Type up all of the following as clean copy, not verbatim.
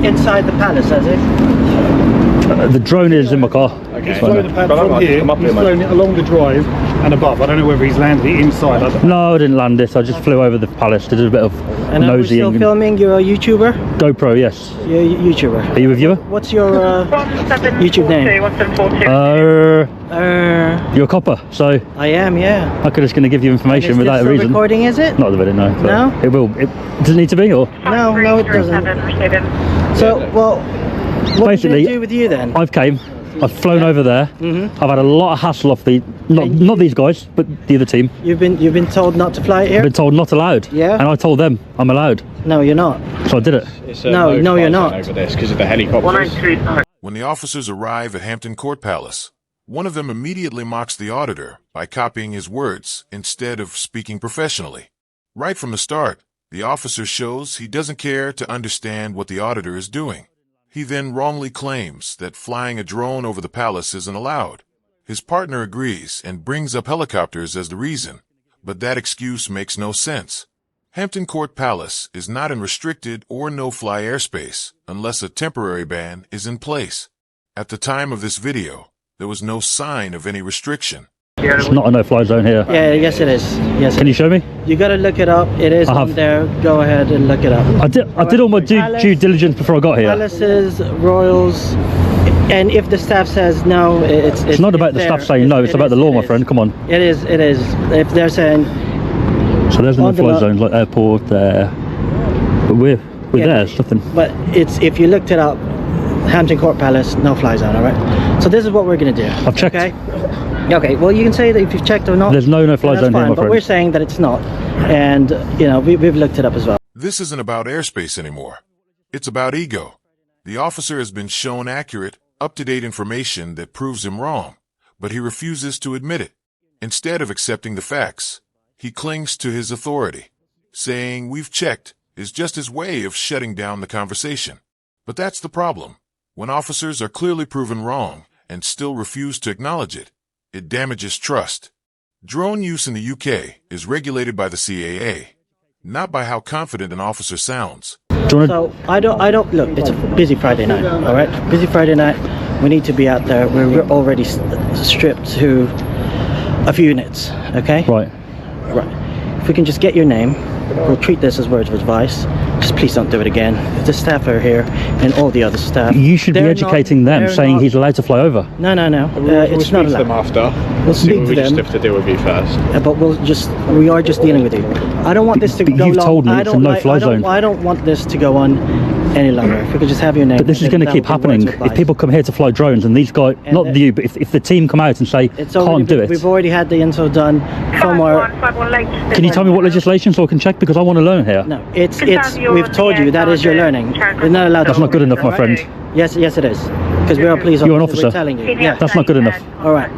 inside the palace, has it? The drone is in my car. Okay. He's flown the pad from here, he's flown it along the drive and above. I don't know whether he's landed it inside. No, I didn't land it. I just flew over the palace to do a bit of and are we still nosying. filming? You're a YouTuber? GoPro, yes. You're a YouTuber. Are you a viewer? What's your YouTube name? You're a copper, so I am, yeah. I'm just going to give you information Is without this a reason. recording, is it? Not the video, no. No? It will. It does it need to be, or? No, it doesn't. So, well, what basically, did it do with you then? I've flown over there. I've had a lot of hassle off the not these guys, but the other team. You've been told not to fly here? I've been told not allowed. Yeah. And I told them I'm allowed. No, you're not. So I did it. No, you're not. Over this because of the helicopters. When the officers arrive at Hampton Court Palace, one of them immediately mocks the auditor by copying his words instead of speaking professionally. Right from the start, the officer shows he doesn't care to understand what the auditor is doing. He then wrongly claims that flying a drone over the palace isn't allowed. His partner agrees and brings up helicopters as the reason, but that excuse makes no sense. Hampton Court Palace is not in restricted or no-fly airspace unless a temporary ban is in place. At the time of this video, there was no sign of any restriction. It's not a no-fly zone here. Yeah, yes it is. Yes. Can you show me? You gotta look it up. It is on there. Go ahead and look it up. I did all my due diligence before I got here. Palaces, royals, and if the staff says no, it's not about the staff saying no. It's about the law, my friend. Come on. It is. It is. If they're saying. So there's the no-fly zones like airport there. But we're there. It's nothing. But it's if you looked it up, Hampton Court Palace, no-fly zone. All right. So this is what we're gonna do. I've checked. Okay, well you can say that if you've checked or not. There's no-fly zone here, my but friend. We're saying that it's not, and you know we've looked it up as well. This isn't about airspace anymore. It's about ego. The officer has been shown accurate, up-to-date information that proves him wrong, but he refuses to admit it. Instead of accepting the facts, he clings to his authority, saying "we've checked" is just his way of shutting down the conversation. But that's the problem. When officers are clearly proven wrong and still refuse to acknowledge it, it damages trust. Drone use in the UK is regulated by the CAA, not by how confident an officer sounds. So I don't look. It's a busy Friday night. All right, busy Friday night. We need to be out there. We're already stripped to a few units. Okay. Right. If we can just get your name, we'll treat this as words of advice. Just please don't do it again. The staff are here and all the other staff. You should be educating them, saying he's allowed to fly over. No. It's not allowed. Them after. We'll speak to We them. just have to deal with you first. But we are just dealing with you. I don't want this to go long. You've told me it's a no-fly zone. I don't want this to go on any longer. If we could just have your name. But this is going to keep happening. If people come here to fly drones and these guys, not you, but if the team come out and say, can't do it. We've already had the info done from our... Can you tell me what legislation so I can check? Because I want to learn here. No, we've told you that is your learning. You're not allowed to... That's not good enough, my friend. Yes, it is. Because we're a police officer. You're an officer. We're telling you. Yeah. That's not good enough. All right.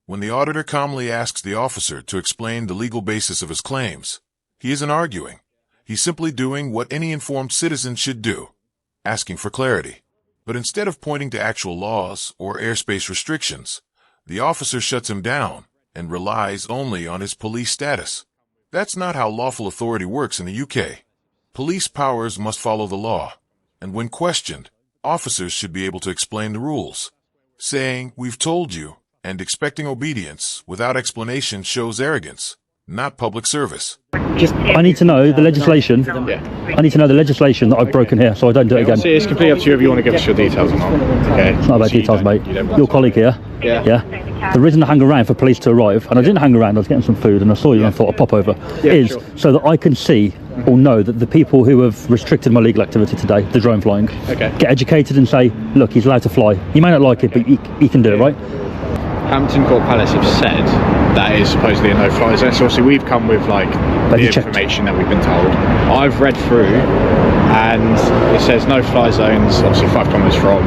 When the auditor calmly asks the officer to explain the legal basis of his claims, he isn't arguing. He's simply doing what any informed citizen should do, asking for clarity. But instead of pointing to actual laws or airspace restrictions, the officer shuts him down and relies only on his police status. That's not how lawful authority works in the UK. Police powers must follow the law, and when questioned, officers should be able to explain the rules. Saying, "We've told you," and expecting obedience without explanation shows arrogance, not public service. I need to know the legislation. I need to know the legislation that I've broken here so I don't do it again. See, it's completely up to you if you want to give us your details or not. Okay. It's not about details, mate. Your colleague here. Yeah. The reason I hang around for police to arrive, and I didn't hang around, I was getting some food and I saw you and I thought I'd pop over, is so that I can see or know that the people who have restricted my legal activity today, the drone flying, get educated and say, look, he's allowed to fly. You may not like it, but he can do it, right? Hampton Court Palace have said that is supposedly a no-fly zone. So obviously we've come with like the information that we've been told. I've read through and it says no-fly zones, obviously 5 kilometres from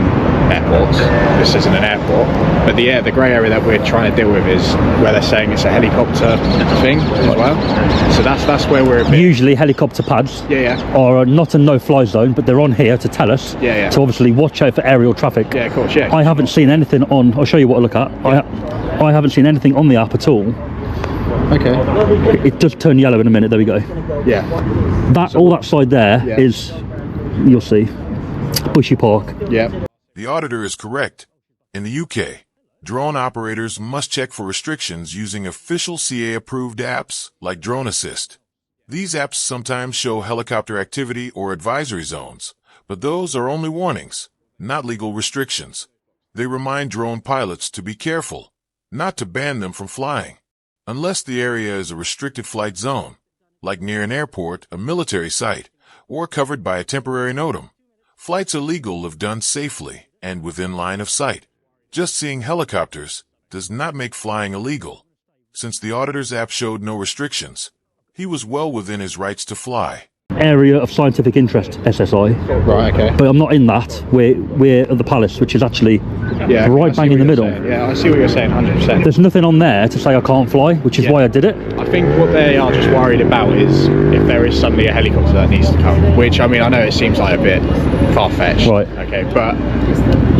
airports. This isn't an airport, but the grey area that we're trying to deal with is where they're saying it's a helicopter thing as well. So that's where we're a bit... Usually helicopter pads are not a no-fly zone, but they're on here to tell us to obviously watch out for aerial traffic. Yeah, of course, yeah. I haven't seen anything on, I'll show you what I look at. I haven't seen anything on the app at all. Okay. It does turn yellow in a minute, there we go. Yeah. All that side there is, you'll see. Bushy Park. Yeah. The auditor is correct. In the UK, drone operators must check for restrictions using official CA-approved apps like Drone Assist. These apps sometimes show helicopter activity or advisory zones, but those are only warnings, not legal restrictions. They remind drone pilots to be careful, not to ban them from flying, unless the area is a restricted flight zone, like near an airport, a military site, or covered by a temporary NOTAM. Flights are legal if done safely and within line of sight. Just seeing helicopters does not make flying illegal. Since the auditor's app showed no restrictions, he was well within his rights to fly. Area of scientific interest, SSI. Right, okay. But I'm not in that. We're at the Palace, which is actually Yeah, right bang in the middle. Yeah, I see what you're saying, 100%. There's nothing on there to say I can't fly, which is why I did it. I think what they are just worried about is if there is suddenly a helicopter that needs to come, which, I mean, I know it seems like a bit far-fetched. Right. Okay, but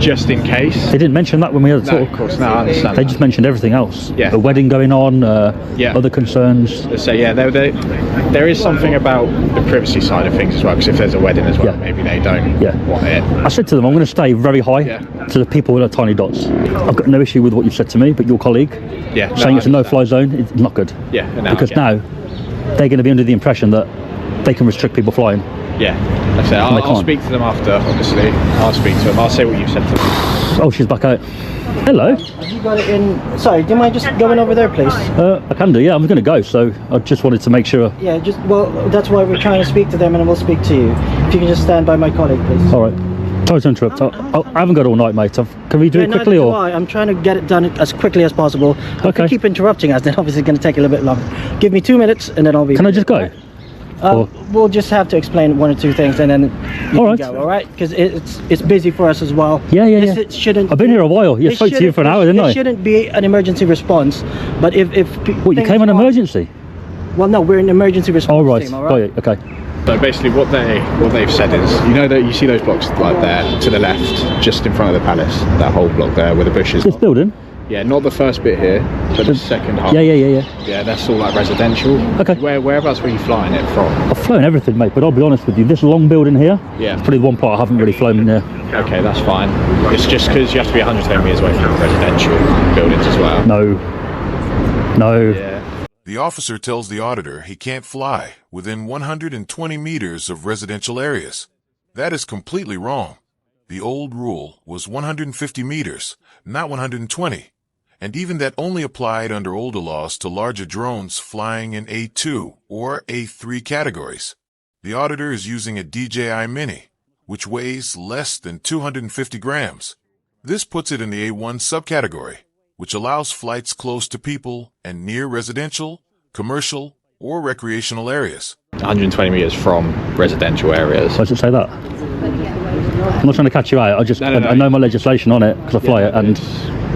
just in case. They didn't mention that when we had a No, talk. of course, no, I understand. They just mentioned everything else. Yeah. A wedding going on, other concerns. So yeah, there is something about the privacy side of things as well, because if there's a wedding as well, Yeah. maybe they don't Yeah. want it. I said to them, I'm going to stay very high Yeah. to the people with the tiny dots. I've got no issue with what you've said to me, but your colleague Yeah, no, saying I it's a no-fly zone, it's not good. Yeah, no, Because I get it. now they're going to be under the impression that they can restrict people flying. Yeah, like I said, I'll speak to them after, obviously. I'll speak to them. I'll say what you said to them. Oh, she's back out. Hello. Have you got it in? Sorry, do you mind just going over there, please? I can do, yeah. I'm going to go, so I just wanted to make sure. Yeah, well, that's why we're trying to speak to them, and then we'll speak to you. If you can just stand by my colleague, please. All right. Sorry to interrupt. I haven't got all night, mate. Can we do it quickly, neither do or? I. I'm trying to get it done as quickly as possible. If Okay. you keep interrupting us, then obviously it's going to take a little bit longer. Give me 2 minutes, and then I'll be. Can I just go? Or- We'll just have to explain one or two things, and then you All can right. go. All right? Because it's busy for us as well. Yeah. It shouldn't. I've been here a while. You it spoke to you for an shouldn't- hour, didn't I? It shouldn't be an emergency response, but if What, you came on emergency? Well, no, we're an emergency response Oh, right. team. All Got right. you. Okay. So basically what they've said is, you know that you see those blocks like there to the left, just in front of the palace, that whole block there where the bushes This are. building? Yeah, not the first bit here, but the second half. Yeah. Yeah, that's all like residential. Okay. Whereabouts were you flying it from? I've flown everything, mate, but I'll be honest with you, this long building here, Yeah. it's probably the one part I haven't really flown in there. Okay, that's fine. It's just because you have to be 110 metres away from residential buildings as well. No. Yeah. The officer tells the auditor he can't fly within 120 meters of residential areas. That is completely wrong. The old rule was 150 meters, not 120. And even that only applied under older laws to larger drones flying in A2 or A3 categories. The auditor is using a DJI Mini, which weighs less than 250 grams. This puts it in the A1 subcategory, which allows flights close to people and near residential, commercial, or recreational areas. 120 metres from residential areas. Why does it say that? I'm not trying to catch you out, No. I know my legislation on it, because I fly it, and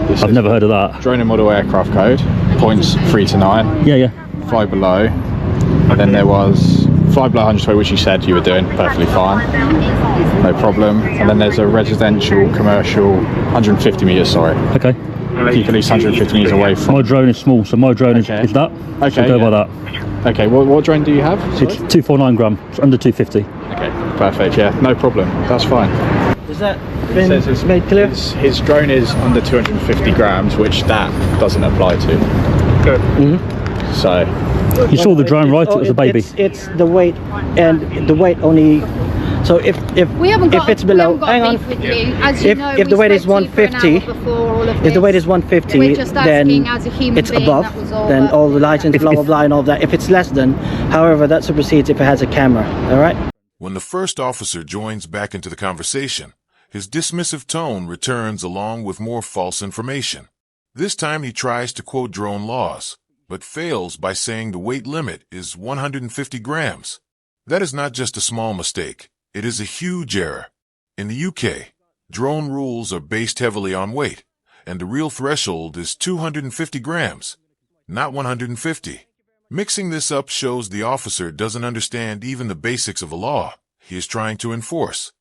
This I've is never heard of that. Drone and model aircraft code, points 3 to 9, Yeah. fly below. Then there was fly below 120, which you said you were doing perfectly fine, no problem. And then there's a residential, commercial, 150 metres, sorry. Okay. Keep at least 150 metres away from. My drone is small, so my drone Okay. is that. Okay, So go yeah. by that. Okay, what drone do you have? It's 249 gram, it's under 250. Okay, perfect, yeah, no problem, that's fine. Is that It says been made clear? His drone is under 250 grams, which that doesn't apply to. Good. So, You saw the drone, right? It was a baby. It's the weight, and the weight only. So if We haven't got, if it's below, we hang haven't on. got beef with you. As you If- know, if the we weight is spoke to you for an 150, hour before all of If the weight this. is 150, We're just then asking as a human it's being, above. that was all, Then but- all the license, blah blah blah, and all that. If it's less than, however, that supersedes if it has a camera. All right. When the first officer joins back into the conversation, his dismissive tone returns along with more false information. This time he tries to quote drone laws, but fails by saying the weight limit is 150 grams. That is not just a small mistake. It is a huge error. In the UK, drone rules are based heavily on weight, and the real threshold is 250 grams, not 150. Mixing this up shows the officer doesn't understand even the basics of a law he is trying to enforce.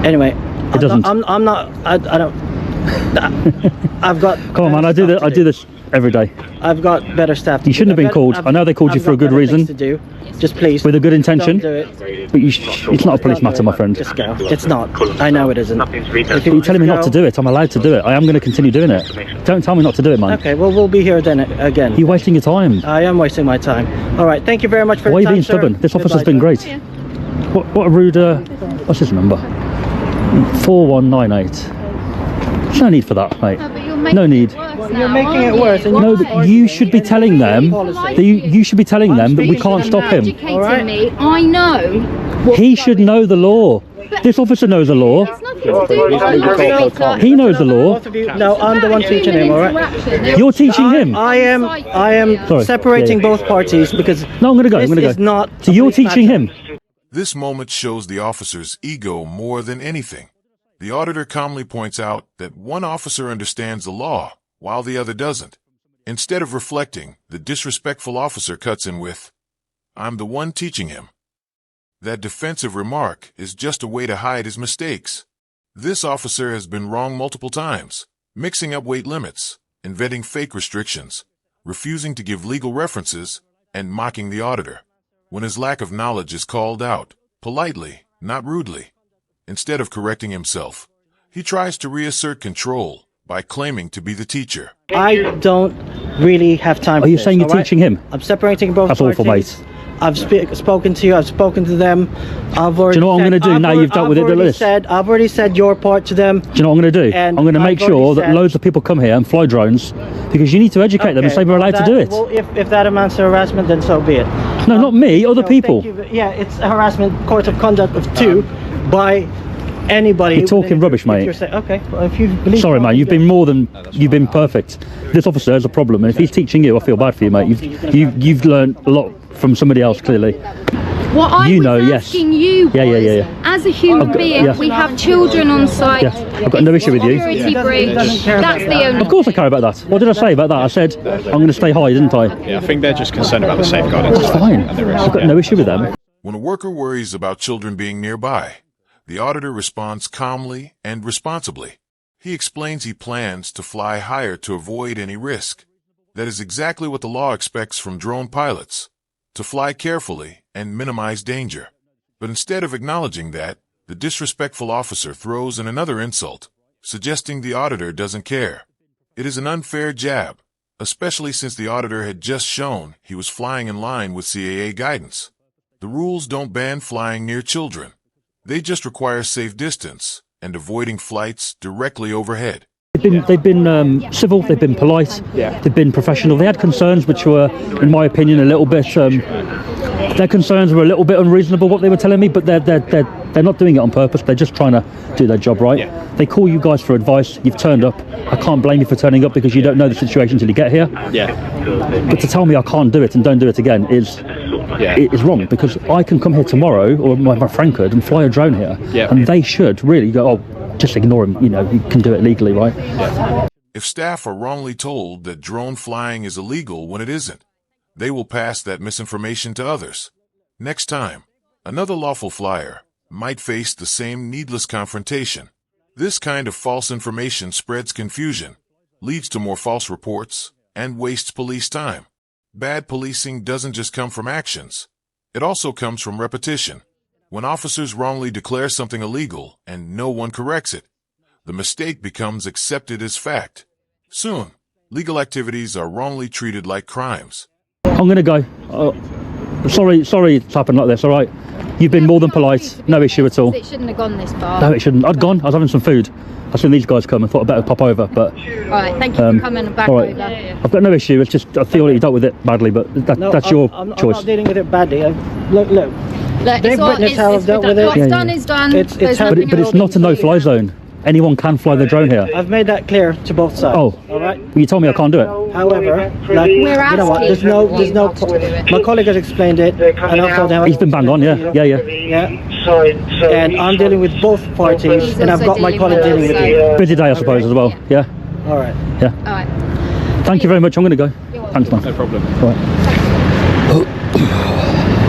Anyway, It doesn't. I'm not. I don't. I've got. Come on, man, I do this every day. I've got better staff to You shouldn't have been called. I know they called you for a good reason. To do. Just please. With a good intention. Don't do it. But it's not a police matter, my friend. Just go. It's not. I know it isn't. You're telling me not to do it. I'm allowed to do it. I am going to continue doing it. Don't tell me not to do it, man. Okay, well, we'll be here then again. You're wasting your time. I am wasting my time. All right, thank you very much for Why your are you time, being stubborn? sir. This officer's Goodbye, been great. Yeah. What a rude... what's his number? 4198. There's no need for that, mate. No, but you're making No need. It worse You're now, making it aren't worse, you? and No, Why? but you should be telling them that you should be telling them that we can't stop him. Educating All right. me, I know. what's He should going- know the law. This officer knows the law. It's nothing to do with the He knows the law. Both of you. No, I'm the one teaching him. All right. You're teaching him. I am Sorry. separating Yeah, yeah. both parties because No, I'm going to go. I'm this going to go. is not. So a you're police teaching matter. him. This moment shows the officer's ego more than anything. The auditor calmly points out that one officer understands the law, while the other doesn't. Instead of reflecting, the disrespectful officer cuts in with, "I'm the one teaching him." That defensive remark is just a way to hide his mistakes. This officer has been wrong multiple times, mixing up weight limits, inventing fake restrictions, refusing to give legal references, and mocking the auditor. When his lack of knowledge is called out, politely, not rudely, instead of correcting himself, he tries to reassert control by claiming to be the teacher. I don't really have time. Are for you this, saying you're all right? teaching him? I'm separating both That's parties. awful, mate. I've spoken to you. I've spoken to them. I've already. Do you know what I'm going to do now you've dealt with it? I've already said your part to them. Do you know what I'm going to do? And I'm going to make I've already sure that said- loads of people come here and fly drones because you need to educate them and say we're allowed to do it. Well, if that amounts to harassment, then so be it. No, not me, other No, people. thank you. Yeah, it's a harassment court of conduct of 2 by anybody. You're talking rubbish, if mate. you're okay, well, if you believe. Sorry, man, you've been more than you've been perfect. This officer has a problem, and if he's teaching you, I feel bad for you, mate. You've learned a lot from somebody else, clearly. What I You was know, yes. asking you was, Yeah. as a human being, yeah. we have children on site. Yeah, I've got no issue with you. Security breach. That's the only. Of course I care about that. What did I say about that? I said I'm going to stay high, didn't I? Yeah, I think they're just concerned about the safeguarding. That's fine. I've got no issue with them. When a worker worries about children being nearby, the auditor responds calmly and responsibly. He explains he plans to fly higher to avoid any risk. That is exactly what the law expects from drone pilots, to fly carefully and minimize danger. But instead of acknowledging that, the disrespectful officer throws in another insult, suggesting the auditor doesn't care. It is an unfair jab, especially since the auditor had just shown he was flying in line with CAA guidance. The rules don't ban flying near children. They just require safe distance and avoiding flights directly overhead. They've been civil, they've been polite, they've been professional. They had concerns which were, in my opinion, a little bit. Their concerns were a little bit unreasonable, what they were telling me, but they're not doing it on purpose. They're just trying to do their job right. Yeah. They call you guys for advice. You've turned up. I can't blame you for turning up because you don't know the situation until you get here. Yeah. But to tell me I can't do it and don't do it again is wrong, because I can come here tomorrow, or my friend could, and fly a drone here, and they should really go, oh, just ignore him, you know, you can do it legally, right? Yeah. If staff are wrongly told that drone flying is illegal when it isn't, they will pass that misinformation to others. Next time, another lawful flyer might face the same needless confrontation. This kind of false information spreads confusion, leads to more false reports, and wastes police time. Bad policing doesn't just come from actions. It also comes from repetition. When officers wrongly declare something illegal and no one corrects it, the mistake becomes accepted as fact. Soon, legal activities are wrongly treated like crimes. I'm going to go. Sorry it's happened like this, all right? You've been more than polite, no issue at all. It shouldn't have gone this far. No, it shouldn't. I'd gone, I was having some food. I seen these guys come and thought I'd better pop over, but... Alright, thank you for coming back all right. over. I've got no issue, it's just I feel that you dealt with it badly, but that's your choice. I'm not dealing with it badly. Look. They've witnessed how I've dealt with it. What's done is done. But it's not a no-fly zone. Anyone can fly the drone here. I've made that clear to both sides. Oh, all right. You told me I can't do it. However, like, you know what? There's no. My colleague has explained it, and I've told him. He's been bang on, yeah. And I'm dealing with both parties, and I've got my colleague dealing with you. Busy day, I suppose, as well. Yeah. All right. Yeah. All right. Thank you very much. I'm going to go. Thanks, man. No problem. All right.